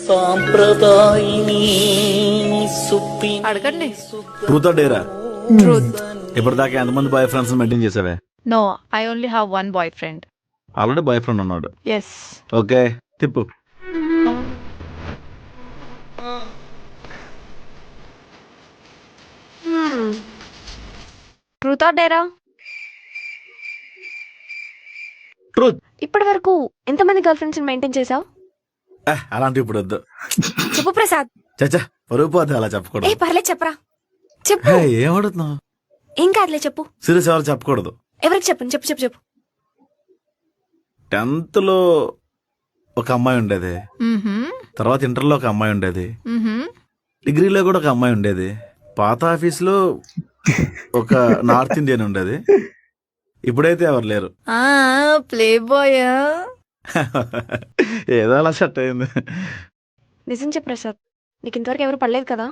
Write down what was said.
సాంప్రదాయిని అడగండి. ట్రూత్ డేరా ట్రూత్. ఇప్పటిదాకా ఎంతమంది బాయ్ ఫ్రెండ్స్ మెయింటైన్ చేసావే? No, I only have one boyfriend. Already boyfriend ఉన్నాడు. ఎస్. ఓకే, తిప్పు. Truth or dare? ట్రూత్. ఇప్పటి వరకు ఎంతమంది గర్ల్ ఫ్రెండ్స్ మెయింటైన్ చేసావు? అలాంటి ఇప్పుడు వద్దు. చెప్పు ప్రసాద్. చచ్చా, పరుగు పోతే అలా చెప్పకూడదు. పర్లేదు చెప్పరా, చెప్పు. ఏం అడుగుతున్నావు? ఏం కాదులే చెప్పు. సీరియస్ ఎవరు చెప్పకూడదు. ఎవరికి చెప్పు? చెప్పు చెప్పు చెప్పు. 10th లో ఒక అమ్మాయి ఉండేది, తర్వాత ఇంటర్లో ఒక అమ్మాయి ఉండేది, డిగ్రీలో కూడా ఒక అమ్మాయి ఉండేది, పాత ఆఫీస్లో ఒక నార్త్ ఇండియన్ ఉండేది, ఇప్పుడైతే ఎవరు లేరు. Play boy. ఏదో అలా సెట్ అయింది. నిజం చెప్పు ప్రసాద్, నీకు ఇంతవరకు ఎవరు పడలేదు కదా?